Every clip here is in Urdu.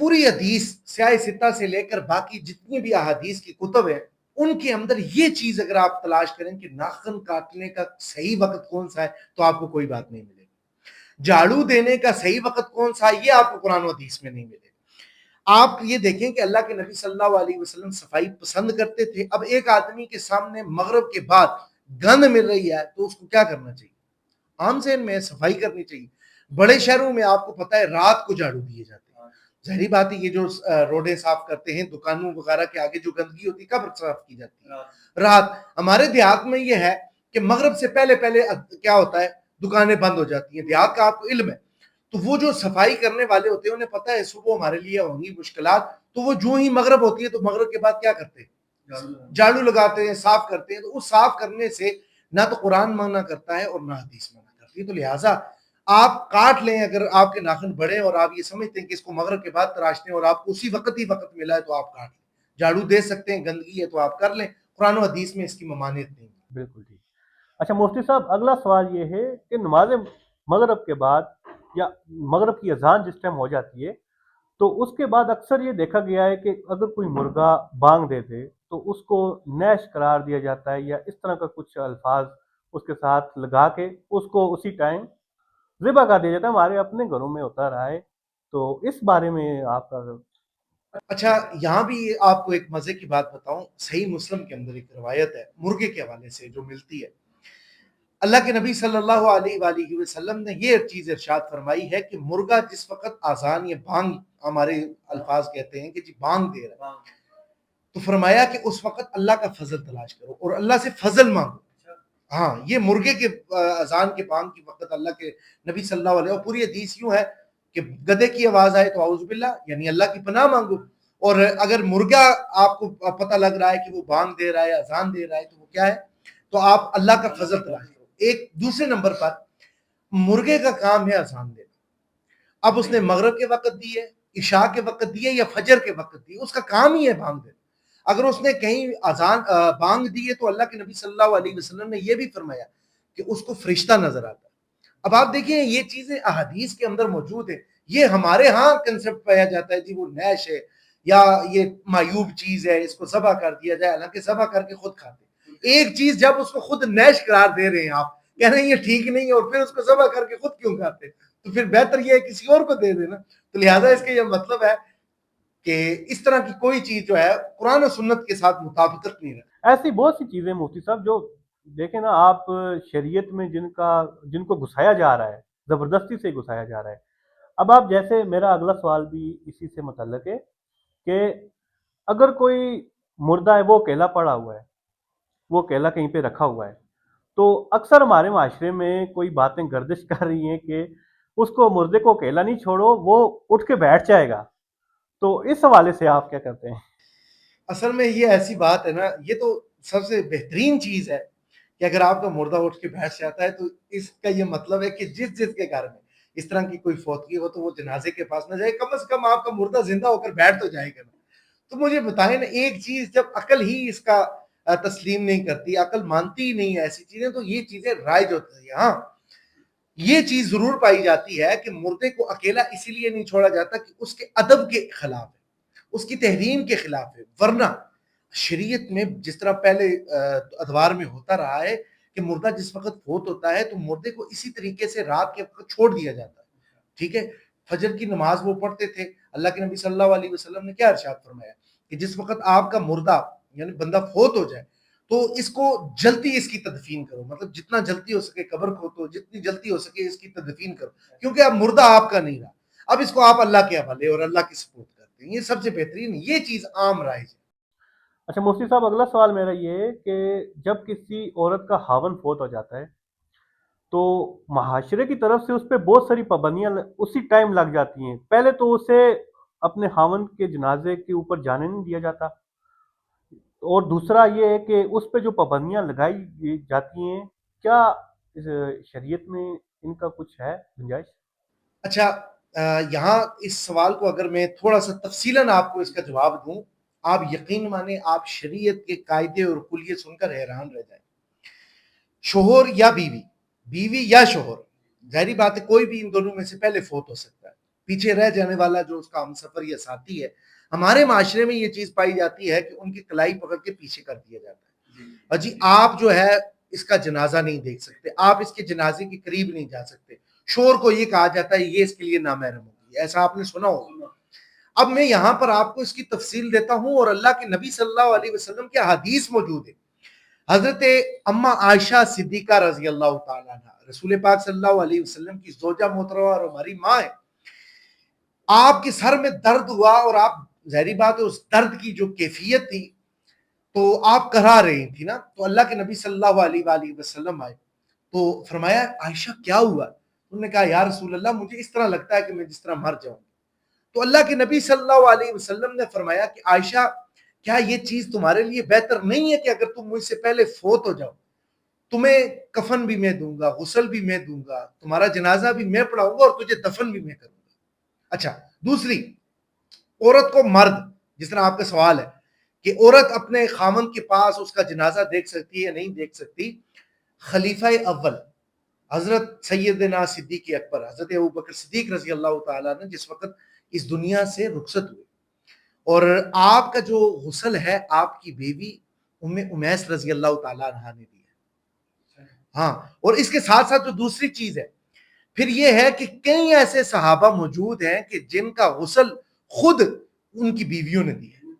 پوری حدیث سیاہ ستہ سے لے کر باقی جتنی بھی احادیث کی کتب ہیں ان کے اندر یہ چیز اگر آپ تلاش کریں کہ ناخن کاٹنے کا صحیح وقت کون سا ہے تو آپ کو کوئی بات نہیں ملے گی. جھاڑو دینے کا صحیح وقت کون سا ہے یہ آپ کو قرآن و حدیث میں نہیں ملے گا. آپ یہ دیکھیں کہ اللہ کے نبی صلی اللہ علیہ وسلم صفائی پسند کرتے تھے. اب ایک آدمی کے سامنے مغرب کے بعد گند مل رہی ہے تو اس کو کیا کرنا چاہیے؟ عام ذہن میں صفائی کرنی چاہیے. بڑے شہروں میں آپ کو پتا ہے رات کو جھاڑو دیے جاتے ہیں. ظاہری بات ہے یہ جو روڈیں صاف کرتے ہیں دکانوں وغیرہ کے آگے جو گندگی ہوتی ہے کب صاف کی جاتی ہے؟ رات. ہمارے دیہات میں یہ ہے کہ مغرب سے پہلے کیا ہوتا ہے دکانیں بند ہو جاتی ہیں. دیہات کا آپ کو علم ہے. تو وہ جو صفائی کرنے والے ہوتے ہیں انہیں پتا ہے صبح ہمارے لیے ہوں گی مشکلات تو وہ جو ہی مغرب ہوتی ہے تو مغرب کے بعد کیا کرتے ہیں جھاڑو لگاتے ہیں صاف کرتے ہیں. تو اس صاف کرنے سے نہ تو قرآن منع کرتا ہے اور نہ حدیث منع کرتی ہے. تو لہٰذا آپ کاٹ لیں اگر آپ کے ناخن بڑے اور آپ یہ سمجھتے ہیں کہ اس کو مغرب کے بعد تراشتے ہیں اور آپ کو اسی وقت ہی وقت ملا ہے تو آپ کاٹ لیں. جھاڑو دے سکتے ہیں گندگی ہے تو آپ کر لیں. قرآن و حدیث میں اس کی ممانعت نہیں. بالکل ٹھیک. اچھا مفتی صاحب اگلا سوال یہ ہے کہ نماز مغرب کے بعد یا مغرب کی اذان جس ٹائم ہو جاتی ہے تو اس کے بعد اکثر یہ دیکھا گیا ہے کہ اگر کوئی مرغا بانگ دے دے تو اس کو نیش قرار دیا جاتا ہے یا اس طرح کا کچھ الفاظ اس کے ساتھ لگا کے اس کو اسی ٹائم ذبح کر دیا جاتا ہے. ہمارے اپنے گھروں میں ہوتا رہا ہے. تو اس بارے میں آپ کا اچھا یہاں بھی آپ کو ایک مزے کی بات بتاؤں. صحیح مسلم کے اندر ایک روایت ہے مرغے کے حوالے سے جو ملتی ہے. اللہ کے نبی صلی اللہ علیہ وآلہ وسلم نے یہ چیز ارشاد فرمائی ہے کہ مرغا جس وقت آذان یا بانگ ہمارے الفاظ کہتے ہیں کہ جی بانگ دے رہا ہے تو فرمایا کہ اس وقت اللہ کا فضل تلاش کرو اور اللہ سے فضل مانگو. ہاں یہ مرغے کے اذان کے بانگ کی وقت اللہ کے نبی صلی اللہ علیہ وسلم پوری حدیث یوں ہے کہ گدے کی آواز آئے تو اعوذ باللہ یعنی اللہ کی پناہ مانگو. اور اگر مرغا آپ کو پتہ لگ رہا ہے کہ وہ بانگ دے رہا ہے اذان دے رہا ہے تو وہ کیا ہے تو آپ اللہ کا فضل تلاش کرو. ایک دوسرے نمبر پر مرغے کا کام ہے اذان دینا. اب اس نے مغرب کے وقت دی ہے عشاء کے وقت دی ہے یا فجر کے وقت دی ہے اس کا کام ہی ہے بانگ دینا. اگر اس نے کہیں اذان بانگ دی ہے تو اللہ کے نبی صلی اللہ علیہ وسلم نے یہ بھی فرمایا کہ اس کو فرشتہ نظر آتا ہے. اب آپ دیکھیں یہ چیزیں احادیث کے اندر موجود ہیں. یہ ہمارے ہاں کنسپٹ پایا جاتا ہے جی وہ نیش ہے یا یہ معیوب چیز ہے اس کو ذبح کر دیا جائے. حالانکہ ذبح کر کے خود کھاتے. ایک چیز جب اس کو خود نیش قرار دے رہے ہیں آپ کہہ رہے ہیں یہ ٹھیک نہیں ہے اور پھر اس کو ذبح کر کے خود کیوں کھاتے تو پھر بہتر یہ ہے کسی اور کو دے دینا. تو لہٰذا اس کا یہ مطلب ہے کہ اس طرح کی کوئی چیز جو ہے قرآن و سنت کے ساتھ مطابقت نہیں رہتی. ایسی بہت سی چیزیں مفتی صاحب جو دیکھیں نا آپ شریعت میں جن کو گھسایا جا رہا ہے زبردستی سے گھسایا جا رہا ہے. اب آپ جیسے میرا اگلا سوال بھی اسی سے متعلق ہے کہ اگر کوئی مردہ ہے وہ اکیلا پڑا ہوا ہے وہ اکیلا کہیں پہ رکھا ہوا ہے تو اکثر ہمارے معاشرے میں کوئی باتیں گردش کر رہی ہیں کہ اس کو مردے کو اکیلا نہیں چھوڑو وہ اٹھ کے بیٹھ جائے گا. تو اس حوالے سے آپ کیا کرتے ہیں؟ اصل میں یہ ایسی بات ہے نا یہ تو سب سے بہترین چیز ہے کہ اگر آپ کا مردہ اٹھ کے بیٹھ جاتا ہے تو اس کا یہ مطلب ہے کہ جس کے گھر میں اس طرح کی کوئی فوتگی ہو تو وہ جنازے کے پاس نہ جائے. کم از کم آپ کا مردہ زندہ ہو کر بیٹھ تو جائے گا نا. تو مجھے بتائیں نا ایک چیز جب عقل ہی اس کا تسلیم نہیں کرتی عقل مانتی ہی نہیں ہے ایسی چیزیں تو یہ چیزیں رائج ہوتی ہیں. ہاں یہ چیز ضرور پائی جاتی ہے کہ مردے کو اکیلا اسی لیے نہیں چھوڑا جاتا کہ اس کے ادب کے خلاف ہے اس کی تحریم کے خلاف ہے. ورنہ شریعت میں جس طرح پہلے ادوار میں ہوتا رہا ہے کہ مردہ جس وقت فوت ہوتا ہے تو مردے کو اسی طریقے سے رات کے وقت چھوڑ دیا جاتا ہے. ٹھیک ہے فجر کی نماز وہ پڑھتے تھے. اللہ کے نبی صلی اللہ علیہ وسلم نے کیا ارشاد فرمایا کہ جس وقت آپ کا مردہ یعنی بندہ فوت ہو جائے تو اس کو جلدی اس کی تدفین کرو. مطلب جتنا جلدی ہو سکے قبر کھودو جتنی جلدی ہو سکے اس کی تدفین کرو کیونکہ اب مردہ آپ کا نہیں رہا. اب اس کو آپ اللہ کے حوالے اور اللہ کی سپورٹ کرتے ہیں. یہ سب سے بہترین یہ چیز عام رائج ہے. اچھا مفتی صاحب اگلا سوال میرا یہ ہے کہ جب کسی عورت کا خاوند فوت ہو جاتا ہے تو معاشرے کی طرف سے اس پہ بہت ساری پابندیاں اسی ٹائم لگ جاتی ہیں. پہلے تو اسے اپنے خاوند کے جنازے کے اوپر جانے نہیں دیا جاتا اور دوسرا یہ ہے کہ اس پہ جو پابندیاں لگائی جاتی ہیں کیا اس شریعت میں ان کا کچھ ہے گنجائش؟ اچھا یہاں اس سوال کو اگر میں تھوڑا سا تفصیلاً آپ کو اس کا جواب دوں آپ یقین مانیں آپ شریعت کے قاعدے اور کلیے سن کر حیران رہ جائیں. شوہر یا بیوی بیوی یا شوہر ظاہری بات ہے کوئی بھی ان دونوں میں سے پہلے فوت ہو سکتا ہے پیچھے رہ جانے والا جو اس کا ہم سفر یا ساتھی ہے، ہمارے معاشرے میں یہ چیز پائی جاتی ہے کہ ان کی کلائی پکڑ کے پیچھے کر دیا جاتا ہے، اور جی آپ جو ہے اس کا جنازہ نہیں دیکھ سکتے، آپ اس کے جنازے کے قریب نہیں جا سکتے، شور کو یہ کہا جاتا ہے یہ اس کے لیے نامحرم ہوگی، ایسا آپ نے سنا ہوگا۔ اب میں یہاں پر آپ کو اس کی تفصیل دیتا ہوں، اور اللہ کے نبی صلی اللہ علیہ وسلم کے حدیث موجود ہے۔ حضرت اما عائشہ صدیقہ رضی اللہ تعالیٰ عنہ، رسول پاک صلی اللہ علیہ وسلم کی زوجہ محترمہ اور ہماری ماں ہے، آپ کے سر میں درد ہوا، اور آپ ظاہری بات ہے اس درد کی جو کیفیت تھی تو آپ کرا رہی تھی نا، تو اللہ کے نبی صلی اللہ علیہ وآلہ وسلم آئے تو فرمایا عائشہ کیا ہوا؟ انہوں نے کہا یا رسول اللہ مجھے اس طرح لگتا ہے کہ میں جس طرح مر جاؤں۔ تو اللہ کے نبی صلی اللہ علیہ وسلم نے فرمایا کہ عائشہ کیا یہ چیز تمہارے لیے بہتر نہیں ہے کہ اگر تم مجھ سے پہلے فوت ہو جاؤ، تمہیں کفن بھی میں دوں گا، غسل بھی میں دوں گا، تمہارا جنازہ بھی میں پڑھاؤں گا، اور تجھے دفن بھی میں کروں گا۔ اچھا، دوسری، عورت کو مرد، جس طرح آپ کا سوال ہے کہ عورت اپنے خامن کے پاس اس کا جنازہ دیکھ سکتی ہے نہیں دیکھ سکتی، خلیفہ اول حضرت سیدنا صدیق اکبر حضرت ابوبکر صدیق رضی اللہ تعالیٰ نے جس وقت اس دنیا سے رخصت ہوئے، اور آپ کا جو غسل ہے آپ کی بیوی ام امیس رضی اللہ تعالیٰ عنہ نے دی ہے۔ ہاں، اور اس کے ساتھ ساتھ جو دوسری چیز ہے پھر یہ ہے کہ کئی ایسے صحابہ موجود ہیں کہ جن کا غسل خود ان کی بیویوں نے دی ہے،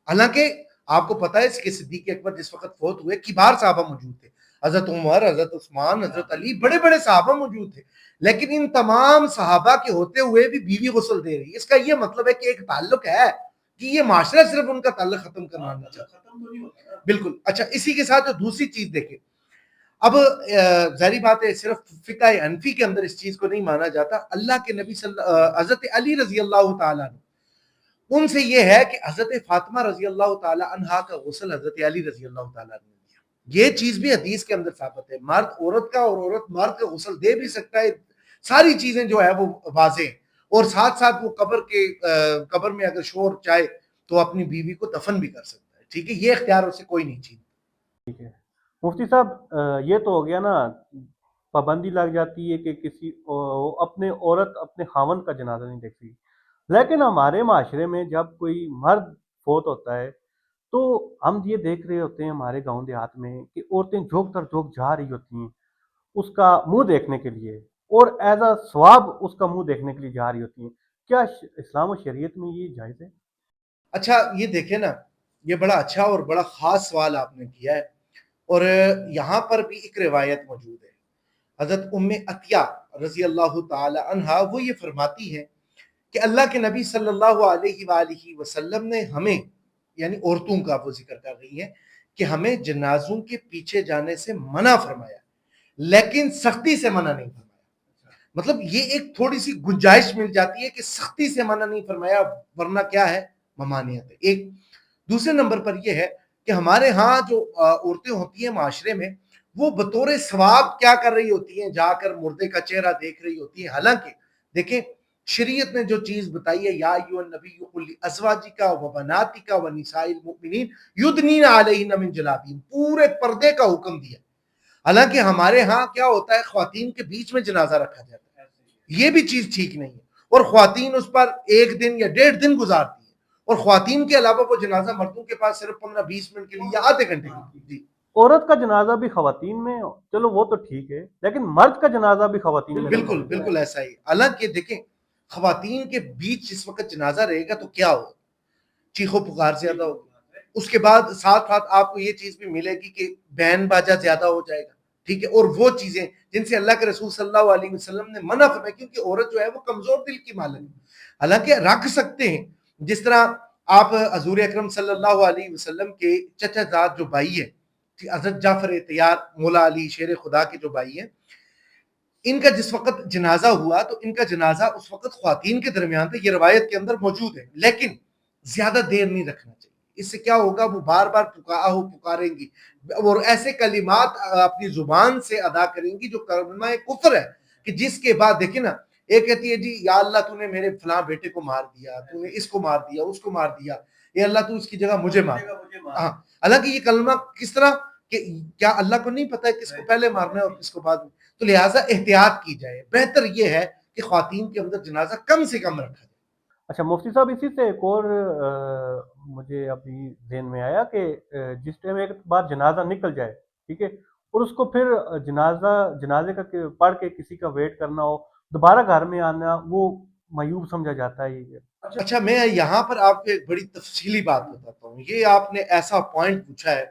حالانکہ آپ کو پتا ہے اس کے صدیق اکبر جس وقت فوت ہوئے کبار صحابہ موجود تھے، حضرت عمر، حضرت عثمان، حضرت علی، بڑے بڑے صحابہ موجود تھے، لیکن ان تمام صحابہ کے ہوتے ہوئے بھی بیوی غسل دے رہی ہے۔ اس کا یہ مطلب ہے کہ ایک تعلق ہے کہ یہ معاشرہ صرف ان کا تعلق ختم کرنا نہیں چاہتا۔ بالکل۔ اچھا، اسی کے ساتھ جو دوسری چیز دیکھیں، اب ظاہری بات ہے صرف فقہ حنفی کے اندر اس چیز کو نہیں مانا جاتا، اللہ کے نبی حضرت علی رضی اللہ تعالیٰ عنہ، ان سے یہ ہے کہ حضرت فاطمہ رضی اللہ تعالیٰ عنہا کا غسل حضرت علی رضی اللہ تعالیٰ عنہ نے دیا۔ یہ چیز بھی حدیث کے اندر ثابت ہے، مرد عورت کا اور عورت مرد کا غسل دے بھی سکتا ہے، ساری چیزیں جو ہے وہ واضح ہیں، اور ساتھ ساتھ وہ قبر میں اگر شور چاہے تو اپنی بیوی کو دفن بھی کر سکتا ہے، ٹھیک ہے، یہ اختیار اسے کوئی نہیں چھین۔ ٹھیک ہے مفتی صاحب، یہ تو ہو گیا نا، پابندی لگ جاتی ہے کہ کسی اپنے عورت اپنے خاوند کا جنازہ نہیں دیکھتی، لیکن ہمارے معاشرے میں جب کوئی مرد فوت ہوتا ہے تو ہم یہ دیکھ رہے ہوتے ہیں ہمارے گاؤں دیہات میں کہ عورتیں جھوک تر جھوک جا رہی ہوتی ہیں اس کا منہ دیکھنے کے لیے، اور ایز اے ثواب اس کا منہ دیکھنے کے لیے جا رہی ہوتی ہیں۔ کیا اسلام و شریعت میں یہ جائز ہے؟ اچھا، یہ دیکھیں نا، یہ بڑا اچھا اور بڑا خاص سوال آپ نے کیا ہے، اور یہاں پر بھی ایک روایت موجود ہے، حضرت ام عطیہ رضی اللہ تعالی عنہا وہ یہ فرماتی ہے کہ اللہ کے نبی صلی اللہ علیہ وآلہ وسلم نے ہمیں، یعنی عورتوں کا وہ ذکر کر رہی ہیں، کہ ہمیں جنازوں کے پیچھے جانے سے منع فرمایا، لیکن سختی سے منع نہیں فرمایا۔ مطلب یہ ایک تھوڑی سی گنجائش مل جاتی ہے کہ سختی سے منع نہیں فرمایا، ورنہ کیا ہے، ممانعت ہے۔ ایک دوسرے نمبر پر یہ ہے کہ ہمارے ہاں جو عورتیں ہوتی ہیں معاشرے میں، وہ بطور ثواب کیا کر رہی ہوتی ہیں، جا کر مردے کا چہرہ دیکھ رہی ہوتی ہیں، حالانکہ دیکھیں شریعت نے جو چیز بتائی ہے، یا ایھا النبی قل لازواجک و بناتک و نساء المؤمنین یدنین علیہن من جلابیبہن، پورے پردے کا حکم دیا، حالانکہ ہمارے ہاں کیا ہوتا ہے، خواتین کے بیچ میں جنازہ رکھا جاتا ہے، یہ بھی چیز ٹھیک نہیں ہے، اور خواتین اس پر 1 دن یا 1.5 دن گزارتی ہیں، اور خواتین کے علاوہ وہ جنازہ مردوں کے پاس صرف 15-20 منٹ کے لیے یا آدھے گھنٹے کے لیے۔ عورت کا جنازہ بھی خواتین میں، چلو وہ تو ٹھیک ہے، لیکن مرد کا جنازہ بھی خواتین میں بالکل بالکل ایسا ہی، حالانکہ دیکھیں خواتین کے بیچ جس وقت جنازہ رہے گا تو کیا ہوگا، چیخو پکار زیادہ ہوگی، اس کے بعد ساتھ ساتھ آپ کو یہ چیز بھی ملے گی کہ بین باجا زیادہ ہو جائے گا، ٹھیک ہے، اور وہ چیزیں جن سے اللہ کے رسول صلی اللہ علیہ وسلم نے منع فرمایا، کیونکہ عورت جو ہے وہ کمزور دل کی مالک ہے، حالانکہ رکھ سکتے ہیں، جس طرح آپ حضور اکرم صلی اللہ علیہ وسلم کے چچا زاد جو بھائی ہیں، حضرت جعفر طیار مولا علی شیر خدا کے جو بھائی ہیں، ان کا جس وقت جنازہ ہوا تو ان کا جنازہ اس وقت خواتین کے درمیان تھا، یہ روایت کے اندر موجود ہے، لیکن زیادہ دیر نہیں رکھنا چاہیے، اس سے کیا ہوگا، وہ بار بار پکاریں گی اور ایسے کلمات اپنی زبان سے ادا کریں گی جو کلمہ کفر ہے، کہ جس کے بعد دیکھیں نا، ایک کہتی ہے جی یا اللہ تو نے میرے فلاں بیٹے کو مار دیا، تو نے اس کو مار دیا، اس کو مار دیا، اے اللہ تو اس کی جگہ مجھے مار، ہاں، حالانکہ یہ کلمہ کس طرح کہ کیا اللہ کو نہیں پتا ہے کس کو پہلے مارنا ہے اور کس کو بعد میں، تو لہٰذا احتیاط کی جائے، بہتر یہ ہے کہ کہ خواتین کے اندر جنازہ کم سے کم رکھا جائے۔ اچھا مفتی صاحب، اسی سے ایک اور مجھے ابھی ذہن میں آیا کہ جس ٹائم ایک بار جنازہ نکل جائے، ٹھیک ہے، اور اس کو پھر جنازے کا پڑھ کے کسی کا ویٹ کرنا ہو، دوبارہ گھر میں آنا، وہ معیوب سمجھا جاتا ہے یہ۔ اچھا میں یہاں پر آپ کو ایک بڑی تفصیلی بات بتاتا ہوں، یہ آپ نے ایسا پوائنٹ پوچھا ہے،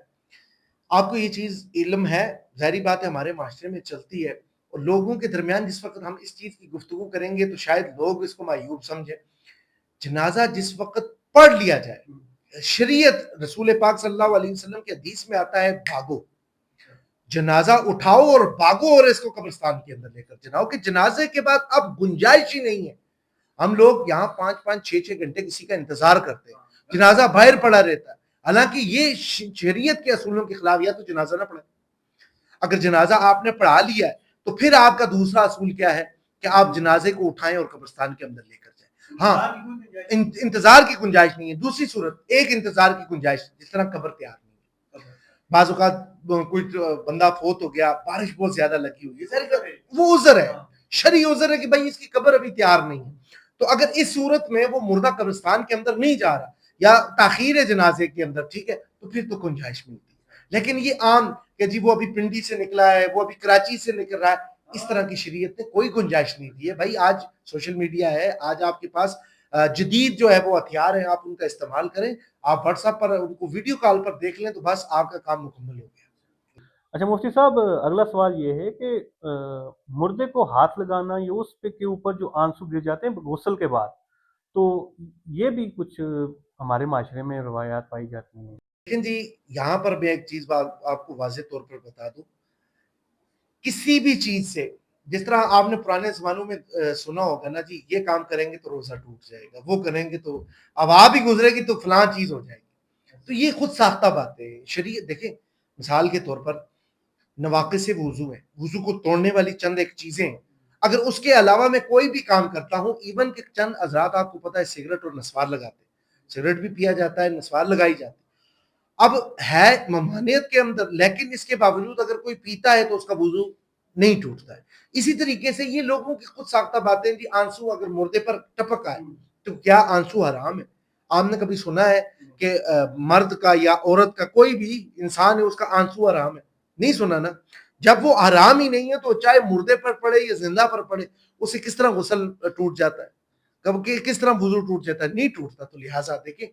آپ کو یہ چیز علم ہے، ظاہری بات ہے ہمارے معاشرے میں چلتی ہے، اور لوگوں کے درمیان جس وقت ہم اس چیز کی گفتگو کریں گے تو شاید لوگ اس کو معیوب سمجھیں۔ جنازہ جس وقت پڑھ لیا جائے، شریعت رسول پاک صلی اللہ علیہ وسلم کے حدیث میں آتا ہے بھاگو، جنازہ اٹھاؤ اور بھاگو اور اس کو قبرستان کے اندر لے کر جاؤ، کہ جنازے کے بعد اب گنجائش ہی نہیں ہے۔ ہم لوگ یہاں 5-5 6 گھنٹے کسی کا انتظار کرتے ہیں، جنازہ باہر پڑا رہتا ہے، حالانکہ یہ شریعت کے اصولوں کے خلاف، یا تو جنازہ نہ پڑھیں، اگر جنازہ آپ نے پڑھا لیا ہے تو پھر آپ کا دوسرا اصول کیا ہے کہ آپ جنازے کو اٹھائیں اور قبرستان کے اندر لے کر جائیں۔ ہاں، انتظار کی گنجائش نہیں ہے۔ دوسری صورت، ایک انتظار کی گنجائش، جس طرح قبر تیار نہیں ہے، بعض اوقات کوئی بندہ فوت ہو گیا، بارش بہت زیادہ لگی ہوئی ہے، وہ عذر ہے، شرعی عذر ہے کہ بھائی اس کی قبر ابھی تیار نہیں ہے، تو اگر اس صورت میں وہ مردہ قبرستان کے اندر نہیں جا رہا یا تاخیر ہے جنازے کے اندر، ٹھیک ہے، تو پھر تو گنجائش ملتی ہے۔ لیکن یہ عام کہ جی وہ ابھی پنڈی سے نکلا ہے، وہ ابھی کراچی سے نکل رہا ہے، اس طرح کی شریعت نے کوئی گنجائش نہیں دی ہے۔ بھائی آج سوشل میڈیا ہے، آج آپ کے پاس جدید جو ہے وہ ہتھیار ہیں، آپ ان کا استعمال کریں، آپ واٹس ایپ پر ان کو ویڈیو کال پر دیکھ لیں تو بس آپ کا کام مکمل ہو گیا۔ اچھا مفتی صاحب، اگلا سوال یہ ہے کہ مردے کو ہاتھ لگانا یا اس پہ کے اوپر جو آنسو گر جاتے ہیں غسل کے بعد، تو یہ بھی کچھ ہمارے معاشرے میں روایات پائی جاتی ہیں۔ لیکن جی یہاں پر میں ایک چیز آپ کو واضح طور پر بتا دوں، کسی بھی چیز سے، جس طرح آپ نے پرانے زمانوں میں سنا ہوگا نا جی، یہ کام کریں گے تو روزہ ٹوٹ جائے گا، وہ کریں گے تو اب آپ ہی گزرے گی تو فلاں چیز ہو جائے گی، تو یہ خود ساختہ باتیں شریعت۔ دیکھیں مثال کے طور پر نواقص سے وضو ہے، وضو کو توڑنے والی چند ایک چیزیں ہیں، اگر اس کے علاوہ میں کوئی بھی کام کرتا ہوں، ایون کہ چند حضرات آپ کو پتا ہے سگریٹ اور نسوار لگاتے ہیں، سگریٹ بھی پیا جاتا ہے، نسوار لگائی جاتی ہے، اب ہے ممانعت کے اندر، لیکن اس کے باوجود اگر کوئی پیتا ہے تو اس کا وضو نہیں ٹوٹتا ہے۔ اسی طریقے سے یہ لوگوں کی خود ساختہ باتیں جی، آنسو اگر مردے پر ٹپک آئے تو کیا آنسو حرام ہے؟ آپ نے کبھی سنا ہے کہ مرد کا یا عورت کا کوئی بھی انسان ہے اس کا آنسو حرام ہے؟ نہیں سنا نا۔ جب وہ حرام ہی نہیں ہے تو چاہے مردے پر پڑے یا زندہ پر پڑے، اسے کس طرح غسل ٹوٹ جاتا ہے، کب کس طرح وضو ٹوٹ جاتا ہے؟ نہیں ٹوٹتا۔ تو لہٰذا دیکھیں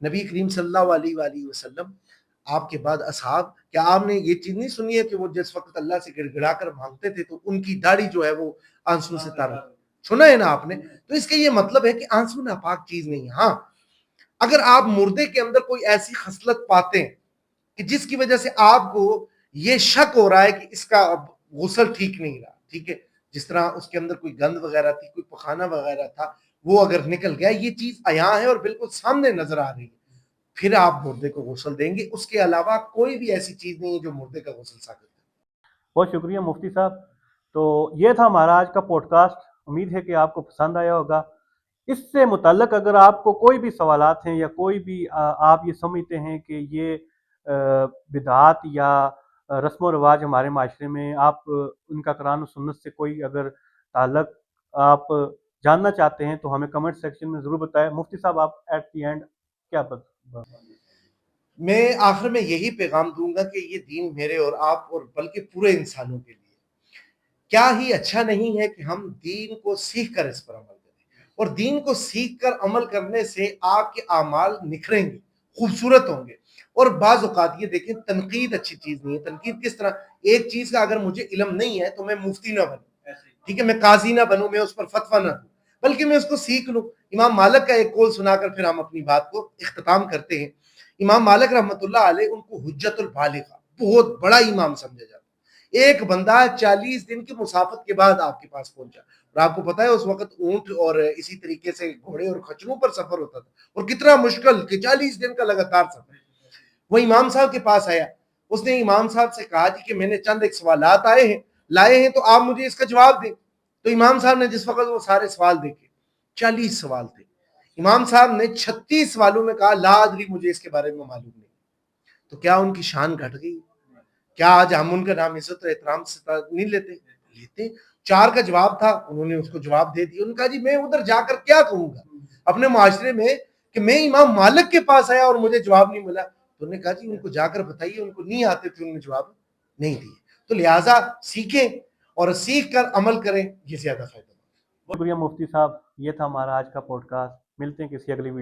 نبی کریم صلی اللہ علیہ وآلہ وسلم، آپ کے بعد اصحاب، کیا آپ نے یہ چیز نہیں سنی ہے کہ وہ جس وقت اللہ سے گڑ گڑا کر مانگتے تھے تو ان کی داڑھی جو ہے وہ آنسو سے تر، سنا ہے نا آپ نے؟ تو اس کا یہ مطلب ہے کہ آنسو ناپاک چیز نہیں ہے۔ ہاں اگر آپ مردے کے اندر کوئی ایسی خصلت پاتے ہیں کہ جس کی وجہ سے آپ کو یہ شک ہو رہا ہے کہ اس کا اب غسل ٹھیک نہیں رہا، ٹھیک ہے، جس طرح اس کے اندر کوئی گند وغیرہ تھی، کوئی پخانہ وغیرہ تھا، وہ اگر نکل گیا، یہ چیز عیاں ہے اور بالکل سامنے نظر آ رہی ہے، پھر آپ مردے کو غسل دیں گے۔ اس کے علاوہ کوئی بھی ایسی چیز نہیں ہے جو مردے کا غسل ثابت ہے۔ بہت شکریہ مفتی صاحب۔ تو یہ تھا ہمارا آج کا پوڈ کاسٹ، امید ہے کہ آپ کو پسند آیا ہوگا۔ اس سے متعلق اگر آپ کو کوئی بھی سوالات ہیں یا کوئی بھی آپ یہ سمجھتے ہیں کہ یہ بدعات یا رسم و رواج ہمارے معاشرے میں آپ ان کا قرآن و سنت سے کوئی اگر تعلق آپ جاننا چاہتے ہیں تو ہمیں کمنٹ سیکشن میں ضرور بتائیں۔ مفتی صاحب آپ ایٹ دی اینڈ کیا میں آخر میں یہی پیغام دوں گا کہ یہ دین میرے اور آپ اور بلکہ پورے انسانوں کے لیے کیا ہی اچھا نہیں ہے کہ ہم دین کو سیکھ کر اس پر عمل کریں، اور دین کو سیکھ کر عمل کرنے سے آپ کے اعمال نکھریں گے، خوبصورت ہوں گے۔ اور بعض اوقات یہ دیکھیں تنقید اچھی چیز نہیں ہے۔ تنقید کس طرح؟ ایک چیز کا اگر مجھے علم نہیں ہے تو میں مفتی نہ بنوں، ٹھیک ہے، میں قاضی نہ بنوں، میں اس پر فتویٰ نہ دوں، بلکہ میں اس کو سیکھ لوں۔ امام مالک کا ایک قول سنا کر پھر ہم اپنی بات کو اختتام کرتے ہیں۔ امام مالک رحمۃ اللہ علیہ، ان کو حجت البالغہ، بہت بڑا امام سمجھا جاتا ہے۔ ایک بندہ 40 دن کی مسافت کے بعد آپ کے پاس پہنچا، اور آپ کو پتا ہے اس وقت اونٹ اور اسی طریقے سے گھوڑے اور کھچروں پر سفر ہوتا تھا، اور کتنا مشکل کہ 40 دن کا لگاتار سفر۔ وہ امام صاحب کے پاس آیا، اس نے امام صاحب سے کہا جی کہ میں نے چند ایک سوالات لائے ہیں تو آپ مجھے اس کا جواب دیں۔ تو امام صاحب نے جس وقت وہ سارے سوال دیکھے، 40 سوال تھے، امام صاحب نے 36 سوالوں میں کہا لا ادری، مجھے اس کے بارے میں معلوم نہیں۔ تو کیا ان کی شان گھٹ گئی؟ کیا آج ہم ان کا نام عزت اور احترام سے نہیں لیتے؟ لیتے ہیں. 4 کا جواب تھا, انہوں نے اس کو جواب دے دیا. انہوں نے کہا جی میں ادھر جا کر کیا کہوں گا اپنے معاشرے میں کہ میں امام مالک کے پاس آیا اور مجھے جواب نہیں ملا. تو انہوں نے کہا جی ان کو جا کر بتائیے, ان کو نہیں آتے تھے, انہوں نے جواب نہیں دیے. تو لہٰذا سیکھیں اور سیکھ کر عمل کریں, یہ زیادہ فائدہ. شکریہ مفتی صاحب, یہ تھا ہمارا آج کا پوڈ کاسٹ. ملتے ہیں کسی اگلی ویڈیو